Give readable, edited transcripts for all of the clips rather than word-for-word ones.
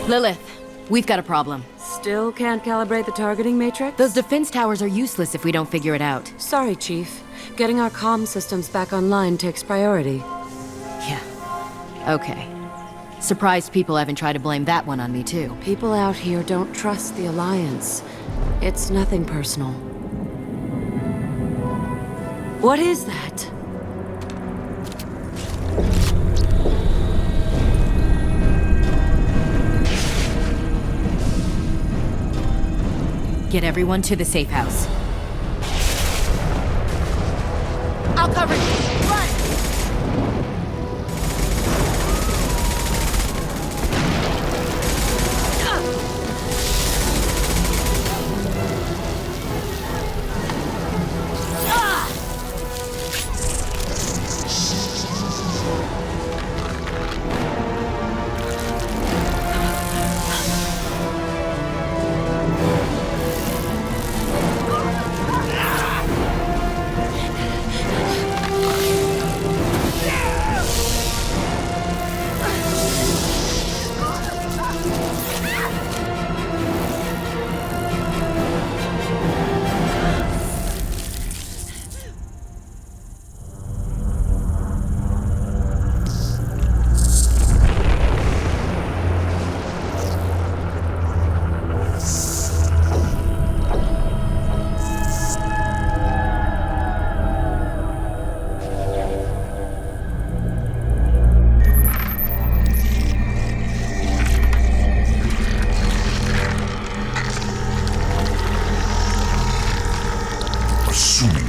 Lilith, we've got a problem. Still can't calibrate the targeting matrix? Those defense towers are useless if we don't figure it out. Sorry, Chief. Getting our comm systems back online takes priority. Yeah. Okay. Surprised people haven't tried to blame that one on me, too. People out here don't trust the Alliance. It's nothing personal. What is that? Get everyone to the safe house. I'll cover you. Run!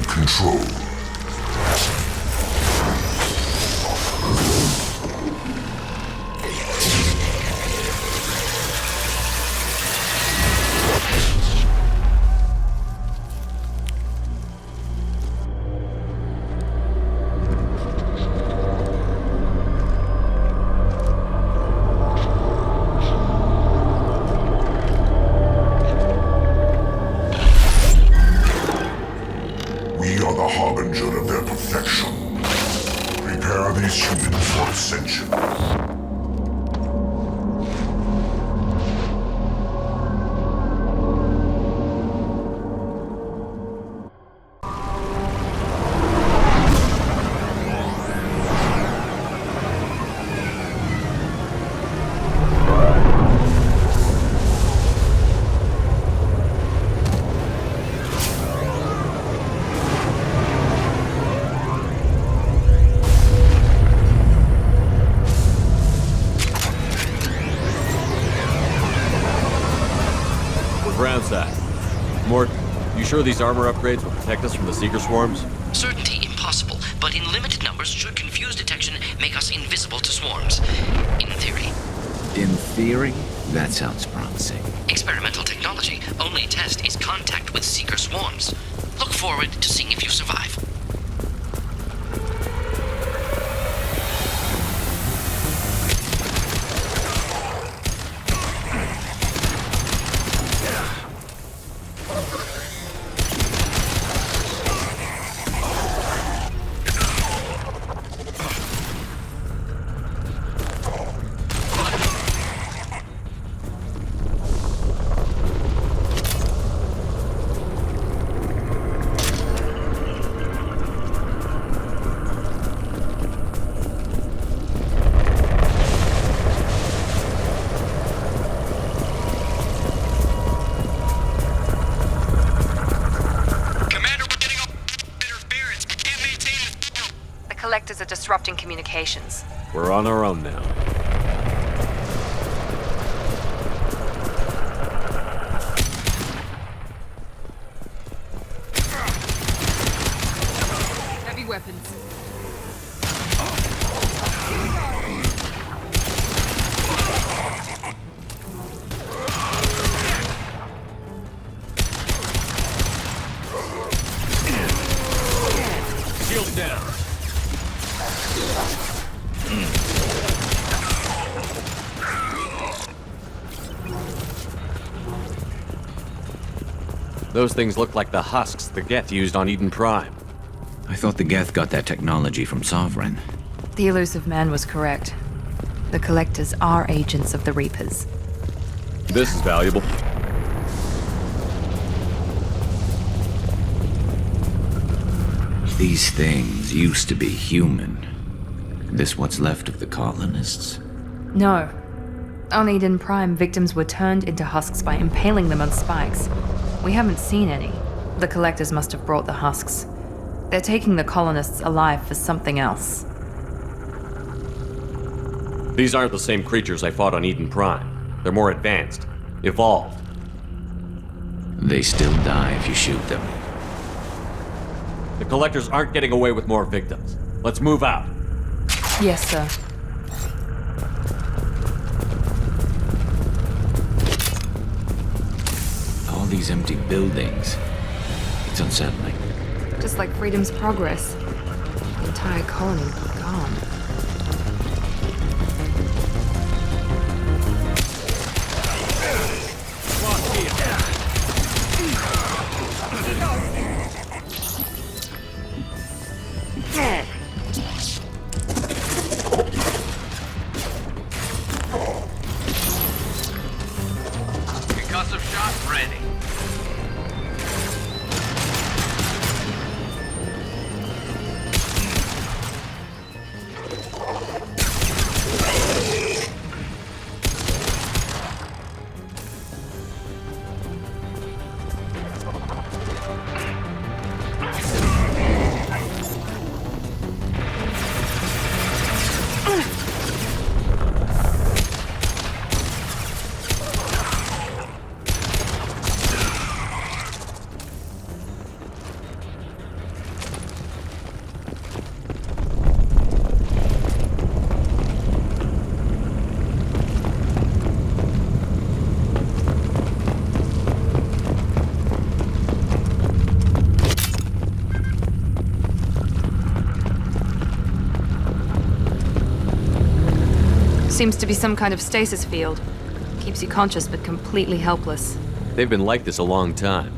Control. We are the harbinger of their perfection. Prepare these humans for ascension. Mort, you sure these armor upgrades will protect us from the Seeker swarms? Certainty impossible, but in limited numbers should confuse detection make us invisible to swarms. In theory. In theory? That sounds promising. Experimental technology. Only test is contact with Seeker swarms. Look forward to seeing if you survive. Collectors are disrupting communications. We're on our own now. Heavy weapons. Shield down. Those things look like the husks the Geth used on Eden Prime. I thought the Geth got that technology from Sovereign. The elusive man was correct. The Collectors are agents of the Reapers. This is valuable. These things used to be human. This what's left of the colonists? No. On Eden Prime, victims were turned into husks by impaling them on spikes. We haven't seen any. The collectors must have brought the husks. They're taking the colonists alive for something else. These aren't the same creatures I fought on Eden Prime. They're more advanced. Evolved. They still die if you shoot them. The collectors aren't getting away with more victims. Let's move out. Yes, sir. All these empty buildings. It's unsettling. Just like Freedom's Progress. The entire colony gone. Concussive shot ready. Seems to be some kind of stasis field. Keeps you conscious but completely helpless. They've been like this a long time.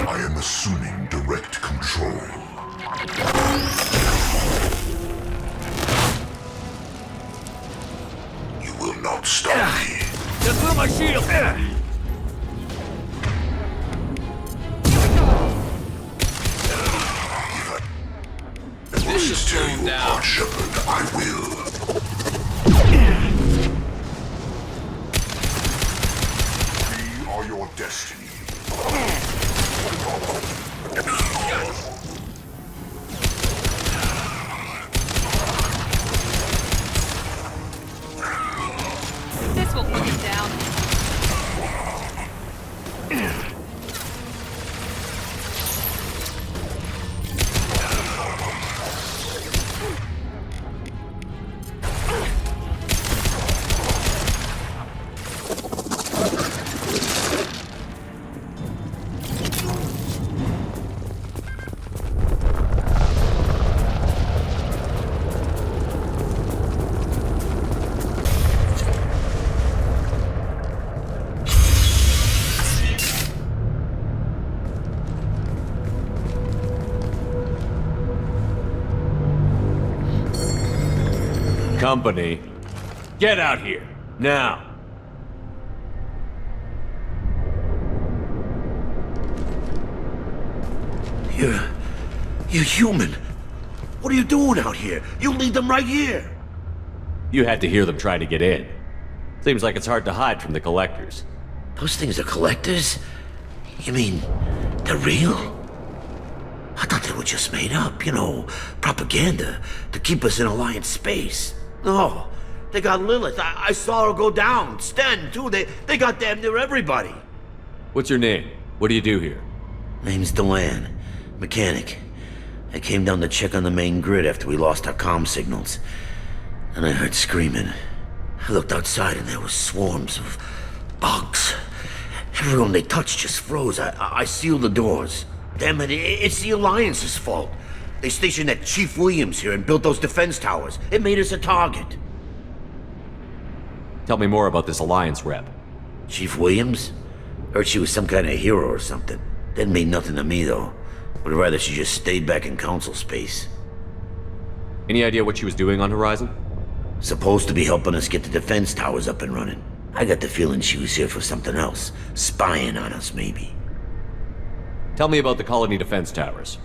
I am assuming direct control. You will not stop me. Just through my shield! This is tear you apart, Shepard. I will. We are your destiny. This will put him down. Company, get out here, now! You're human. What are you doing out here? You lead them right here. You had to hear them try to get in. Seems like it's hard to hide from the collectors. Those things are collectors? You mean, they're real? I thought they were just made up, propaganda to keep us in Alliance space. No, they got Lilith. I saw her go down. Sten, too. They got damn near everybody. What's your name? What do you do here? Name's Delan, mechanic. I came down to check on the main grid after we lost our comm signals. And I heard screaming. I looked outside and there was swarms of bugs. Everyone they touched just froze. I sealed the doors. Damn it, it's the Alliance's fault. They stationed that Chief Williams here and built those defense towers. It made us a target. Tell me more about this Alliance rep. Chief Williams? Heard she was some kind of hero or something. Didn't mean nothing to me, though. Would rather she just stayed back in Council space. Any idea what she was doing on Horizon? Supposed to be helping us get the defense towers up and running. I got the feeling she was here for something else. Spying on us, maybe. Tell me about the colony defense towers.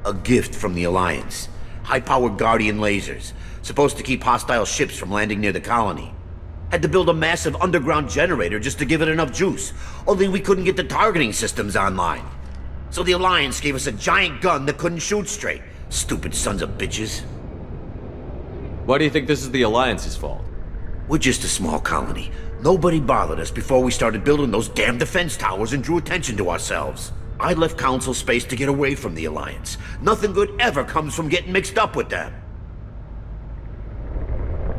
A gift from the Alliance. High-powered Guardian lasers. Supposed to keep hostile ships from landing near the colony. Had to build a massive underground generator just to give it enough juice. Only we couldn't get the targeting systems online. So the Alliance gave us a giant gun that couldn't shoot straight. Stupid sons of bitches. Why do you think this is the Alliance's fault? We're just a small colony. Nobody bothered us before we started building those damn defense towers and drew attention to ourselves. I left Council space to get away from the Alliance. Nothing good ever comes from getting mixed up with them.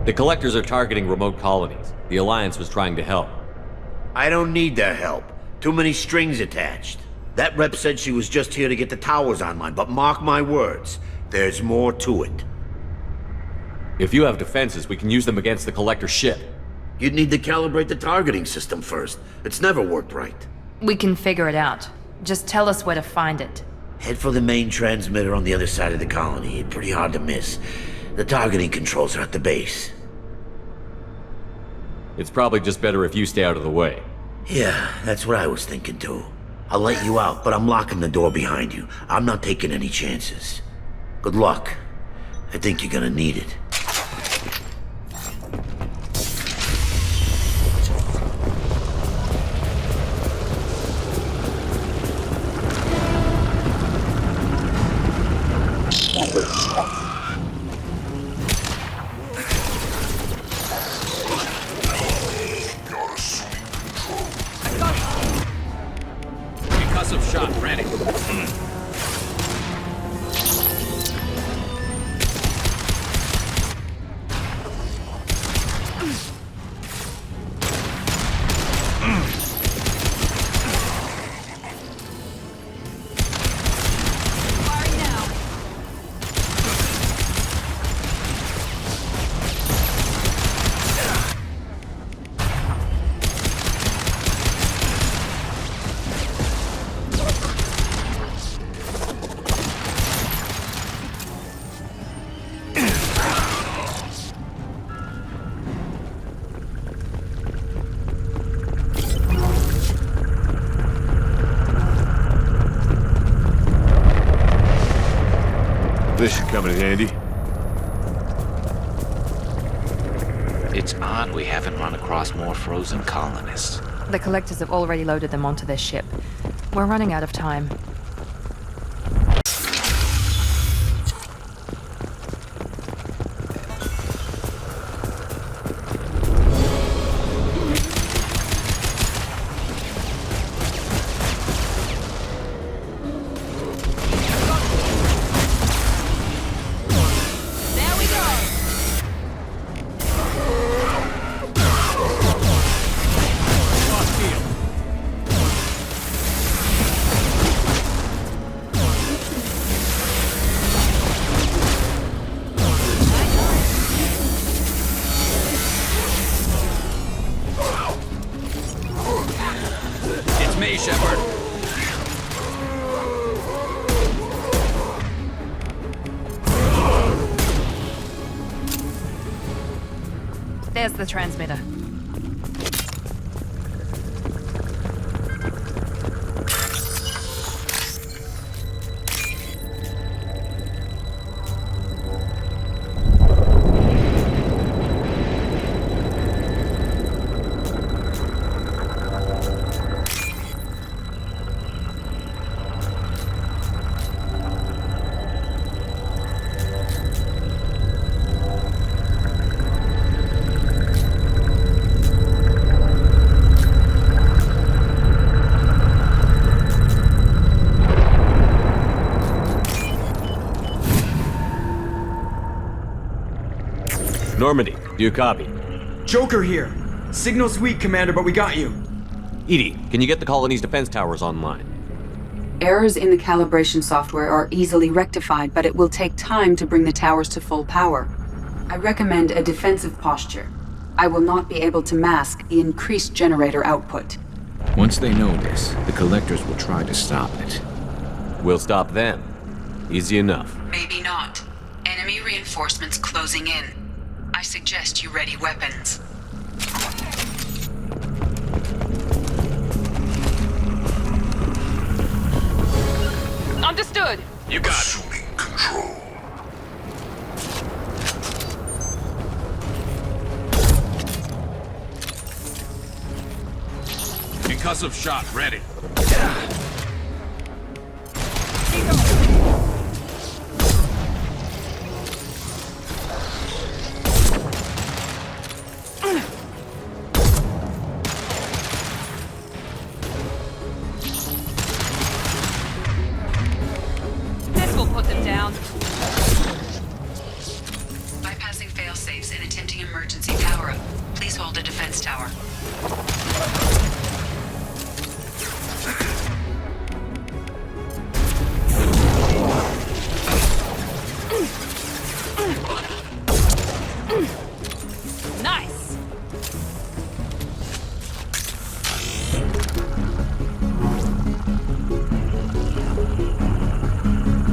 The Collectors are targeting remote colonies. The Alliance was trying to help. I don't need their help. Too many strings attached. That rep said she was just here to get the towers online, but mark my words, there's more to it. If you have defenses, we can use them against the Collector ship. You'd need to calibrate the targeting system first. It's never worked right. We can figure it out. Just tell us where to find it. Head for the main transmitter on the other side of the colony. Pretty hard to miss. The targeting controls are at the base. It's probably just better if you stay out of the way. Yeah, that's what I was thinking too. I'll let you out, but I'm locking the door behind you. I'm not taking any chances. Good luck. I think you're gonna need it. Concussive shot ready. This should come in handy. It's odd we haven't run across more frozen colonists. The Collectors have already loaded them onto their ship. We're running out of time. There's the transmitter. Normandy, do you copy? Joker here. Signal's weak, Commander, but we got you. Edie, can you get the colony's defense towers online? Errors in the calibration software are easily rectified, but it will take time to bring the towers to full power. I recommend a defensive posture. I will not be able to mask the increased generator output. Once they know this, the collectors will try to stop it. We'll stop them. Easy enough. Maybe not. Enemy reinforcements closing in. I suggest you ready weapons. Understood. You got it. Assuming control. Concussive shot ready. This will put them down. Bypassing failsafes and attempting emergency power-up. Please hold a defense tower. Nice.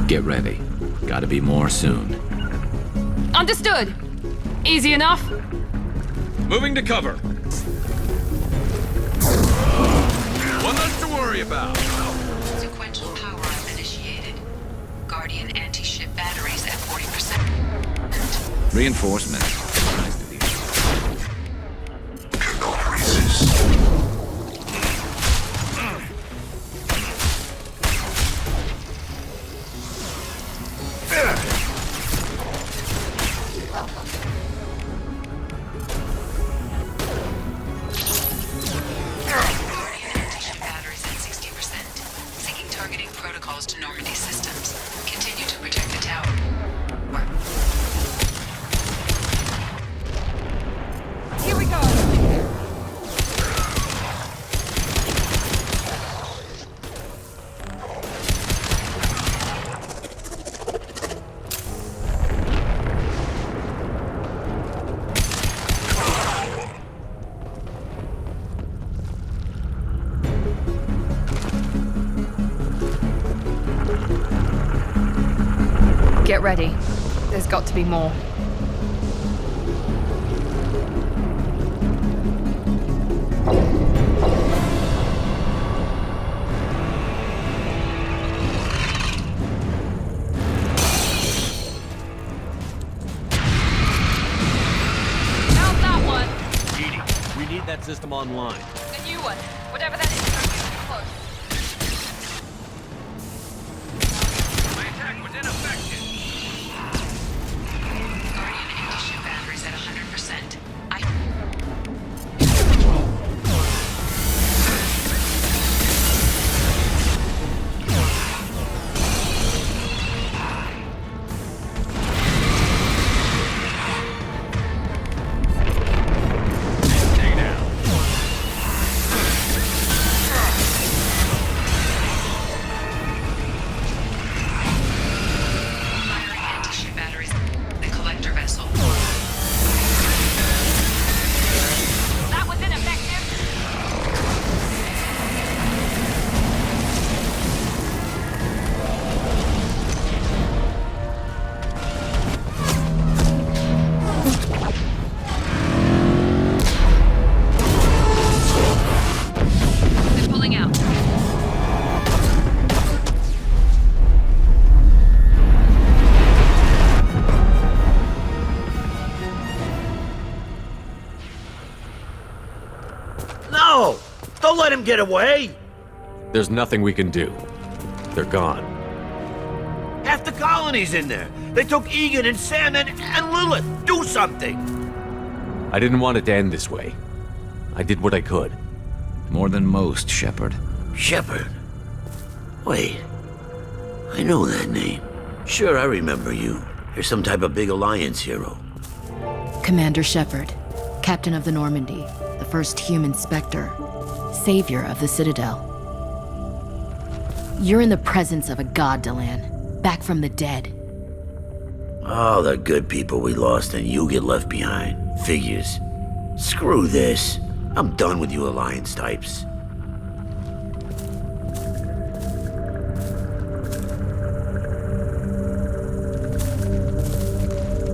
Get ready. Gotta be more soon. Understood. Easy enough. Moving to cover. One less to worry about. Sequential power-up initiated. Guardian anti-ship batteries at 40%. Reinforcement. Cannot resist. Guardian anti-ship batteries at 60%. Syncing targeting protocols to Normandy systems. Continue to protect the tower. Here we go. Get ready. There's got to be more. How's that one? Edie, we need that system online. The new one. Whatever that is. Close. My attack was ineffective. Guardian anti-ship batteries at 100%. Stay down. Firing anti-ship batteries. The collector vessel. That was ineffective. They're pulling out. No! Don't let him get away! There's nothing we can do. They're gone. Half the colony's in there. They took Egan and Sam and Lilith. Do something! I didn't want it to end this way. I did what I could. More than most, Shepard. Shepard. Wait. I know that name. Sure, I remember you. You're some type of big Alliance hero. Commander Shepard, Captain of the Normandy, the first human Spectre, savior of the Citadel. You're in the presence of a god, Delan, back from the dead. All the good people we lost and you get left behind. Figures. Screw this. I'm done with you Alliance types.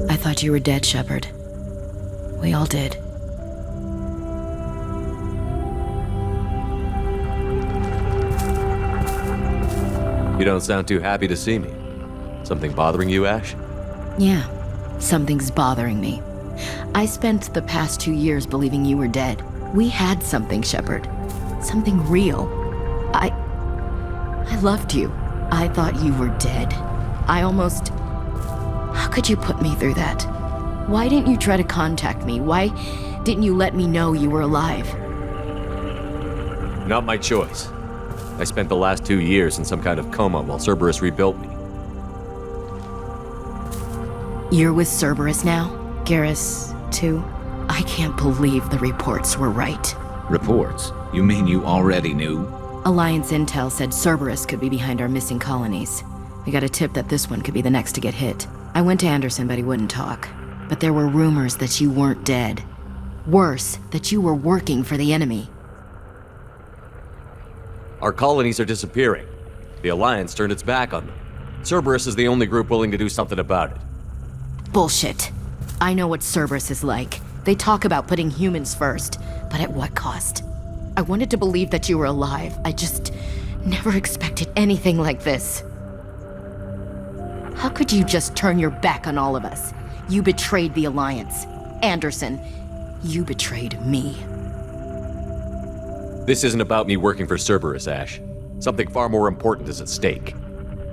I thought you were dead, Shepard. We all did. You don't sound too happy to see me. Something bothering you, Ash? Yeah, something's bothering me. I spent the past 2 years believing you were dead. We had something, Shepard. Something real. I loved you. I thought you were dead. How could you put me through that? Why didn't you try to contact me? Why didn't you let me know you were alive? Not my choice. I spent the last 2 years in some kind of coma while Cerberus rebuilt me. You're with Cerberus now? Garrus, too? I can't believe the reports were right. Reports? You mean you already knew? Alliance intel said Cerberus could be behind our missing colonies. We got a tip that this one could be the next to get hit. I went to Anderson, but he wouldn't talk. But there were rumors that you weren't dead. Worse, that you were working for the enemy. Our colonies are disappearing. The Alliance turned its back on them. Cerberus is the only group willing to do something about it. Bullshit. I know what Cerberus is like. They talk about putting humans first, but at what cost? I wanted to believe that you were alive. I just never expected anything like this. How could you just turn your back on all of us? You betrayed the Alliance. Anderson, you betrayed me. This isn't about me working for Cerberus, Ash. Something far more important is at stake.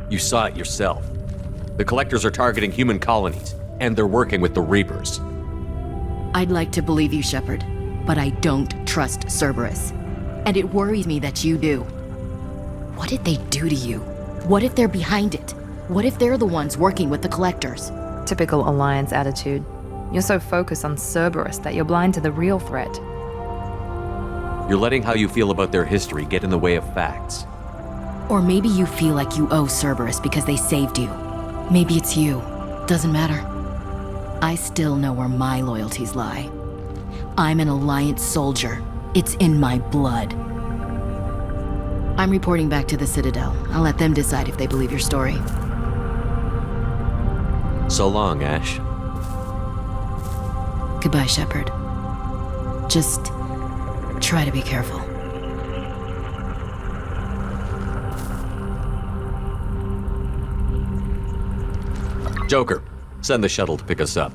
You saw it yourself. The Collectors are targeting human colonies, and they're working with the Reapers. I'd like to believe you, Shepard, but I don't trust Cerberus. And it worries me that you do. What did they do to you? What if they're behind it? What if they're the ones working with the Collectors? Typical Alliance attitude. You're so focused on Cerberus that you're blind to the real threat. You're letting how you feel about their history get in the way of facts. Or maybe you feel like you owe Cerberus because they saved you. Maybe it's you. Doesn't matter. I still know where my loyalties lie. I'm an Alliance soldier. It's in my blood. I'm reporting back to the Citadel. I'll let them decide if they believe your story. So long, Ash. Goodbye, Shepard. Just try to be careful. Joker, send the shuttle to pick us up.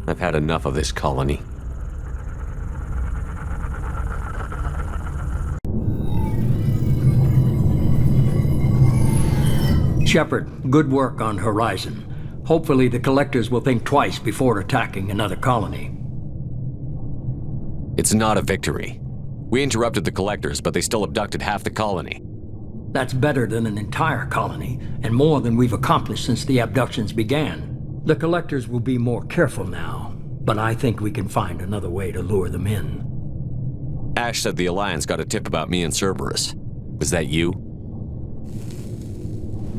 I've had enough of this colony. Shepard, good work on Horizon. Hopefully the Collectors will think twice before attacking another colony. It's not a victory. We interrupted the Collectors, but they still abducted half the colony. That's better than an entire colony, and more than we've accomplished since the abductions began. The Collectors will be more careful now, but I think we can find another way to lure them in. Ash said the Alliance got a tip about me and Cerberus. Was that you?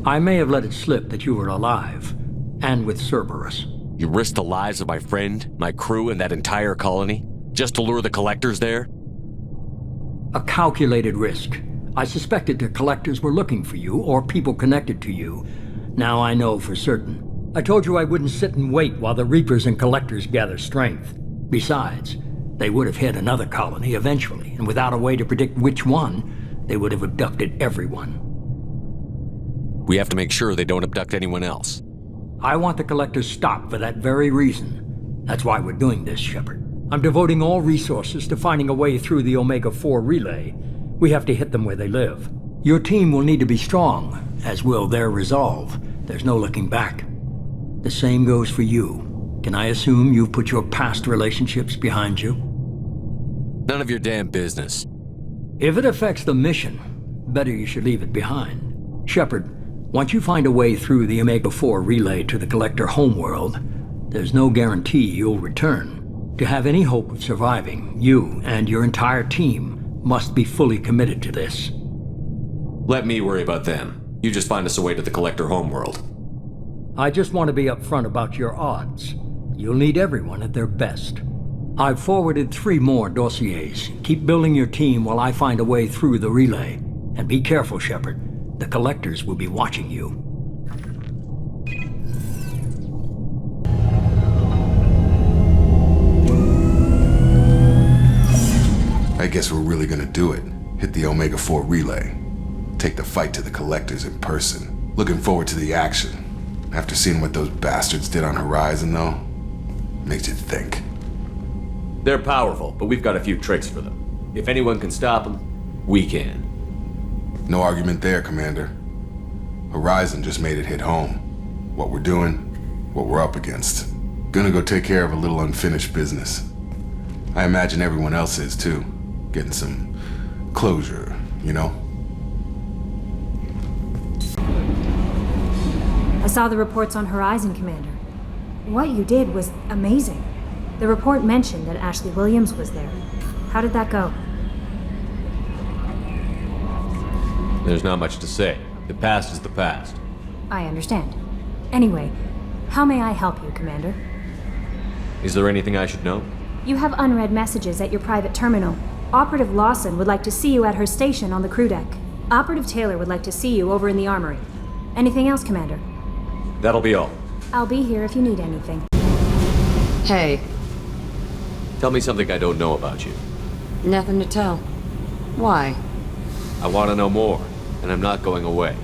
I may have let it slip that you were alive, and with Cerberus. You risked the lives of my friend, my crew, and that entire colony? Just to lure the Collectors there? A calculated risk. I suspected the Collectors were looking for you, or people connected to you. Now I know for certain. I told you I wouldn't sit and wait while the Reapers and Collectors gather strength. Besides, they would have hit another colony eventually, and without a way to predict which one, they would have abducted everyone. We have to make sure they don't abduct anyone else. I want the Collectors stopped for that very reason. That's why we're doing this, Shepard. I'm devoting all resources to finding a way through the Omega-4 relay. We have to hit them where they live. Your team will need to be strong, as will their resolve. There's no looking back. The same goes for you. Can I assume you've put your past relationships behind you? None of your damn business. If it affects the mission, better you should leave it behind. Shepard, once you find a way through the Omega-4 relay to the Collector homeworld, there's no guarantee you'll return. To have any hope of surviving, you and your entire team must be fully committed to this. Let me worry about them. You just find us a way to the Collector homeworld. I just want to be upfront about your odds. You'll need everyone at their best. I've forwarded 3 more dossiers. Keep building your team while I find a way through the relay. And be careful, Shepard. The Collectors will be watching you. I guess we're really gonna do it. Hit the Omega-4 relay. Take the fight to the Collectors in person. Looking forward to the action. After seeing what those bastards did on Horizon, though, makes you think. They're powerful, but we've got a few tricks for them. If anyone can stop them, we can. No argument there, Commander. Horizon just made it hit home. What we're doing, what we're up against. Gonna go take care of a little unfinished business. I imagine everyone else is, too. Getting some closure, you know? I saw the reports on Horizon, Commander. What you did was amazing. The report mentioned that Ashley Williams was there. How did that go? There's not much to say. The past is the past. I understand. Anyway, how may I help you, Commander? Is there anything I should know? You have unread messages at your private terminal. Operative Lawson would like to see you at her station on the crew deck. Operative Taylor would like to see you over in the armory. Anything else, Commander? That'll be all. I'll be here if you need anything. Hey, Tell me something I don't know about you. nothing to tell. Why? I want to know more, and I'm not going away.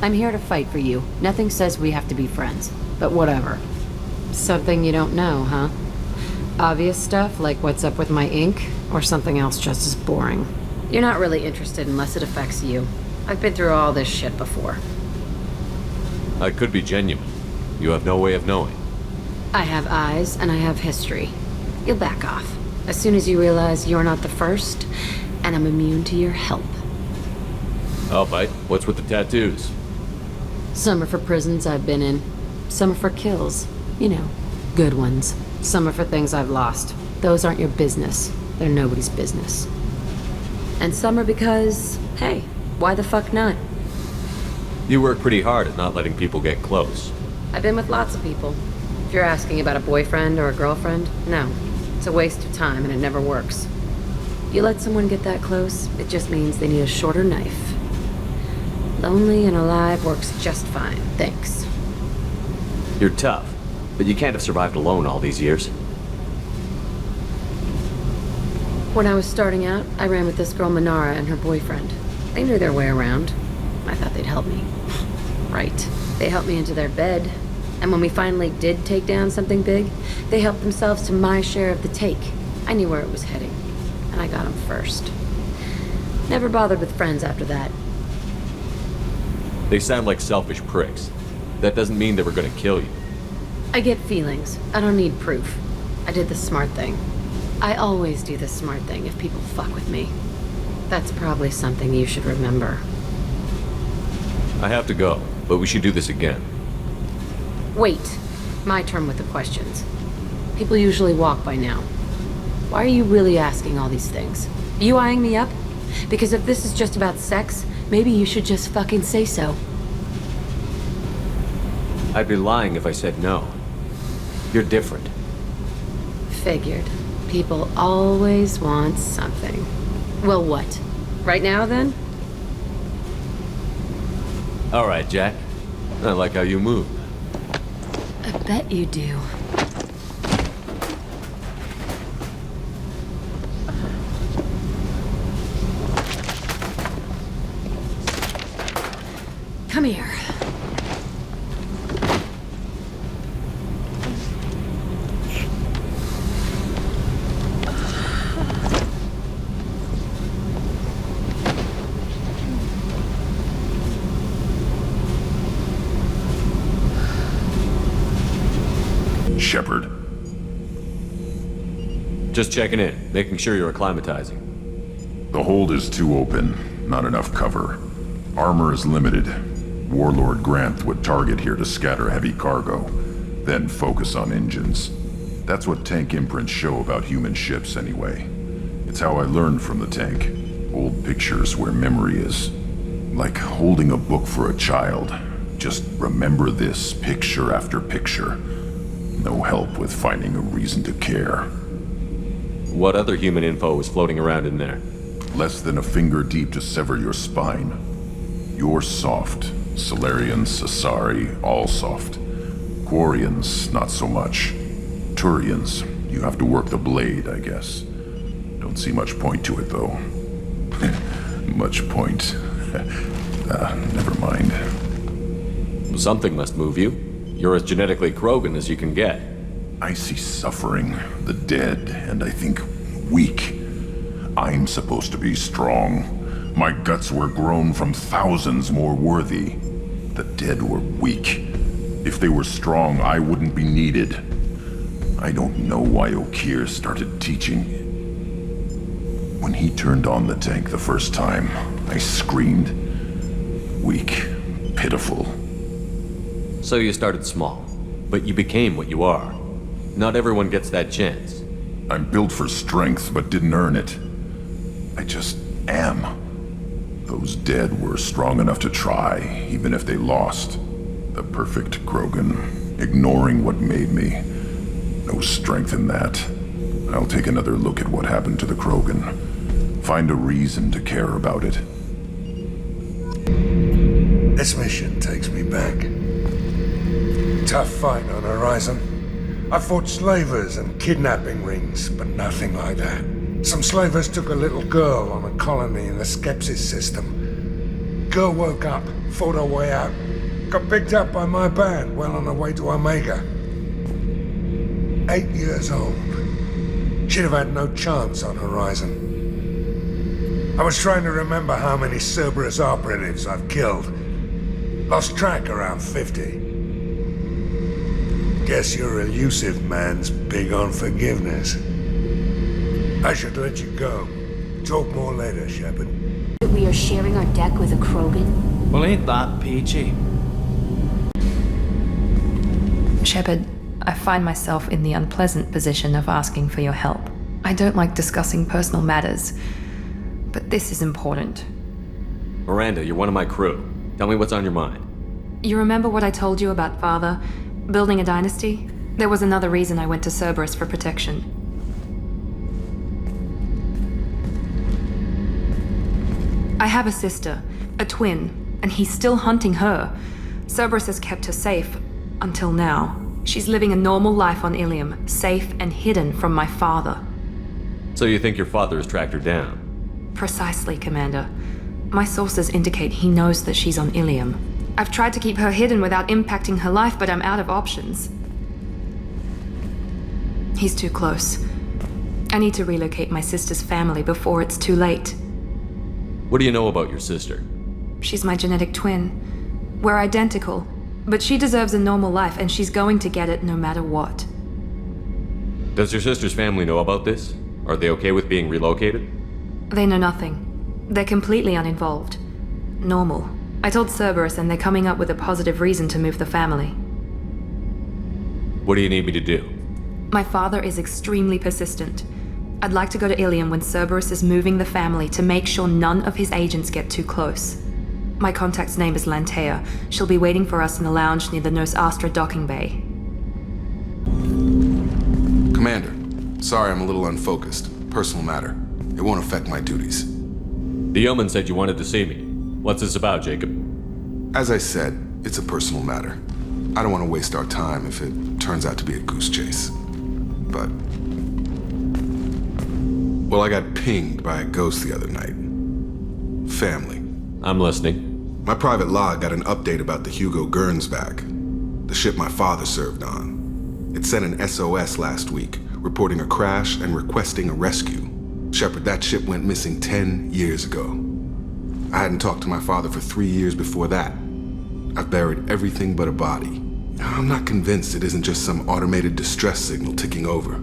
I'm here to fight for you. Nothing says we have to be friends, but whatever. Something you don't know, huh? Obvious stuff like what's up with my ink, or something else just as boring. You're not really interested unless it affects you. I've been through all this shit before. I could be genuine. You have no way of knowing. I have eyes, and I have history. You'll back off. As soon as you realize you're not the first, and I'm immune to your help. I'll bite. What's with the tattoos? Some are for prisons I've been in. Some are for kills. You know, good ones. Some are for things I've lost. Those aren't your business. They're nobody's business. And some are because, hey, why the fuck not? You work pretty hard at not letting people get close. I've been with lots of people. If you're asking about a boyfriend or a girlfriend, no. It's a waste of time and it never works. You let someone get that close, it just means they need a shorter knife. Lonely and alive works just fine, thanks. You're tough, but you can't have survived alone all these years. When I was starting out, I ran with this girl Manara and her boyfriend. They knew their way around. I thought they'd help me. Right. They helped me into their bed. And when we finally did take down something big, they helped themselves to my share of the take. I knew where it was heading, and I got them first. Never bothered with friends after that. They sound like selfish pricks. That doesn't mean they were gonna kill you. I get feelings. I don't need proof. I did the smart thing. I always do the smart thing if people fuck with me. That's probably something you should remember. I have to go, but we should do this again. Wait. My turn with the questions. People usually walk by now. Why are you really asking all these things? Are you eyeing me up? Because if this is just about sex, maybe you should just fucking say so. I'd be lying if I said no. You're different. Figured. People always want something. Well, what? Right now, then? All right, Jack. I like how you move. I bet you do. Come here. Shepard. Just checking in, making sure you're acclimatizing. The hold is too open, not enough cover. Armor is limited. Warlord Granth would target here to scatter heavy cargo. Then focus on engines. That's what tank imprints show about human ships anyway. It's how I learned from the tank. Old pictures where memory is. Like holding a book for a child. Just remember this picture after picture. No help with finding a reason to care. What other human info was floating around in there? Less than a finger deep to sever your spine. You're soft. Solarians, Asari, all soft. Quarians, not so much. Turians, you have to work the blade, I guess. Don't see much point to it, though. Much point. Never mind. Something must move you. You're as genetically Krogan as you can get. I see suffering, the dead, and I think weak. I'm supposed to be strong. My guts were grown from thousands more worthy. The dead were weak. If they were strong, I wouldn't be needed. I don't know why Okeer started teaching. When he turned on the tank the first time, I screamed. Weak, pitiful. So you started small, but you became what you are. Not everyone gets that chance. I'm built for strength, but didn't earn it. I just am. Those dead were strong enough to try, even if they lost. The perfect Krogan, ignoring what made me. No strength in that. I'll take another look at what happened to the Krogan. Find a reason to care about it. This mission takes me back. Tough fight on Horizon. I fought slavers and kidnapping rings, but nothing like that. Some slavers took a little girl on a colony in the Skepsis system. Girl woke up, fought her way out, got picked up by my band well on her way to Omega. 8 years old. She'd have had no chance on Horizon. I was trying to remember how many Cerberus operatives I've killed. Lost track around 50. Guess your elusive man's big on forgiveness. I should let you go. Talk more later, Shepard. We are sharing our deck with a Krogan? Well, ain't that peachy? Shepard, I find myself in the unpleasant position of asking for your help. I don't like discussing personal matters, but this is important. Miranda, you're one of my crew. Tell me what's on your mind. You remember what I told you about Father? Building a dynasty? There was another reason I went to Cerberus for protection. I have a sister, a twin, and he's still hunting her. Cerberus has kept her safe, until now. She's living a normal life on Ilium, safe and hidden from my father. So you think your father has tracked her down? Precisely, Commander. My sources indicate he knows that she's on Ilium. I've tried to keep her hidden without impacting her life, but I'm out of options. He's too close. I need to relocate my sister's family before it's too late. What do you know about your sister? She's my genetic twin. We're identical, but she deserves a normal life, and she's going to get it no matter what. Does your sister's family know about this? Are they okay with being relocated? They know nothing. They're completely uninvolved. Normal. I told Cerberus, and they're coming up with a positive reason to move the family. What do you need me to do? My father is extremely persistent. I'd like to go to Ilium when Cerberus is moving the family to make sure none of his agents get too close. My contact's name is Lantea. She'll be waiting for us in the lounge near the Nos Astra docking bay. Commander, sorry I'm a little unfocused. Personal matter. It won't affect my duties. The Yeoman said you wanted to see me. What's this about, Jacob? As I said, it's a personal matter. I don't want to waste our time if it turns out to be a goose chase. But... well, I got pinged by a ghost the other night. Family. I'm listening. My private log got an update about the Hugo Gernsback, the ship my father served on. It sent an SOS last week, reporting a crash and requesting a rescue. Shepard, that ship went missing 10 years ago. I hadn't talked to my father for 3 years before that. I've buried everything but a body. I'm not convinced it isn't just some automated distress signal ticking over.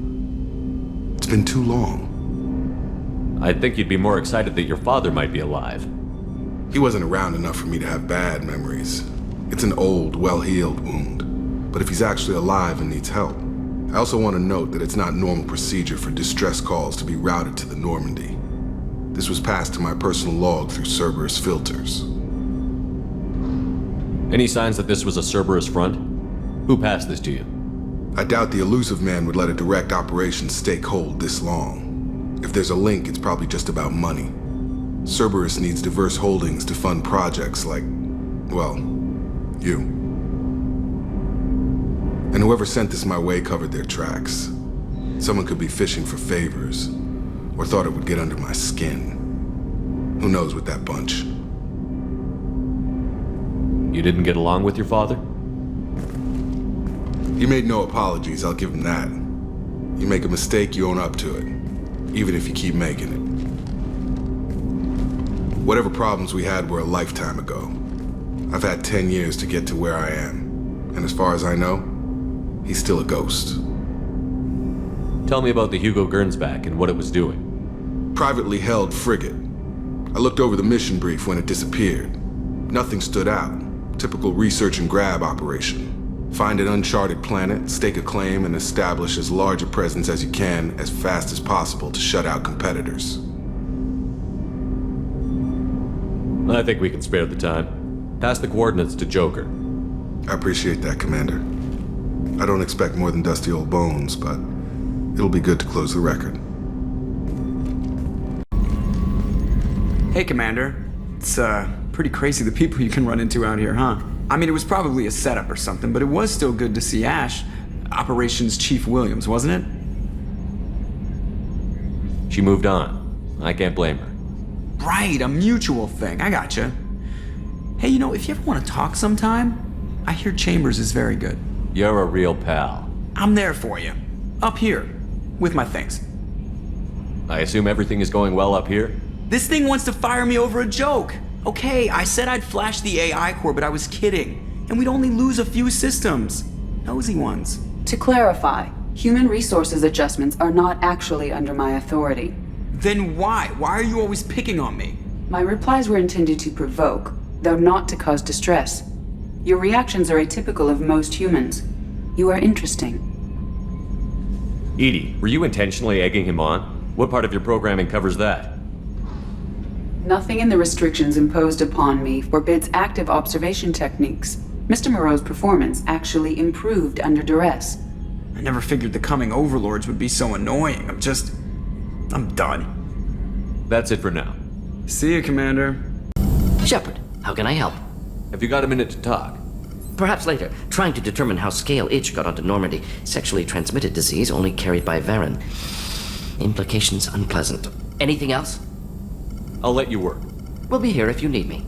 It's been too long. I think you'd be more excited that your father might be alive. He wasn't around enough for me to have bad memories. It's an old, well-healed wound. but if he's actually alive and needs help. I also want to note that it's not normal procedure for distress calls to be routed to the Normandy. This was passed to my personal log through Cerberus filters. Any signs that this was a Cerberus front? Who passed this to you? I doubt the elusive man would let a direct operations stake hold this long. If there's a link, it's probably just about money. Cerberus needs diverse holdings to fund projects like, well, you. And whoever sent this my way covered their tracks. Someone could be fishing for favors, or thought it would get under my skin. Who knows with that bunch? You didn't get along with your father? He made no apologies, I'll give him that. You make a mistake, you own up to it, even if you keep making it. Whatever problems we had were a lifetime ago. I've had 10 years to get to where I am, and as far as I know, he's still a ghost. Tell me about the Hugo Gernsback and what it was doing. Privately held frigate. I looked over the mission brief when it disappeared. Nothing stood out. Typical research and grab operation. Find an uncharted planet, stake a claim, and establish as large a presence as you can as fast as possible to shut out competitors. I think we can spare the time. Pass the coordinates to Joker. I appreciate that, Commander. I don't expect more than dusty old bones, but it'll be good to close the record. Hey, Commander. It's, pretty crazy the people you can run into out here, huh? I mean, it was probably a setup or something, but it was still good to see Ash. Operations Chief Williams, wasn't it? She moved on. I can't blame her. Right, a mutual thing. I gotcha. Hey, you know, if you ever want to talk sometime, I hear Chambers is very good. You're a real pal. I'm there for you. Up here. With my things. I assume everything is going well up here? This thing wants to fire me over a joke. Okay, I said I'd flash the AI core, but I was kidding. And we'd only lose a few systems. Nosy ones. To clarify, human resources adjustments are not actually under my authority. Then why? Why are you always picking on me? My replies were intended to provoke, though not to cause distress. Your reactions are atypical of most humans. You are interesting. Edie, were you intentionally egging him on? What part of your programming covers that? Nothing in the restrictions imposed upon me forbids active observation techniques. Mr. Moreau's performance actually improved under duress. I never figured the coming overlords would be so annoying. I'm done. That's it for now. See you, Commander. Shepard, how can I help? Have you got a minute to talk? Perhaps later. Trying to determine how Scale Itch got onto Normandy. Sexually transmitted disease only carried by Varen. Implications unpleasant. Anything else? I'll let you work. We'll be here if you need me.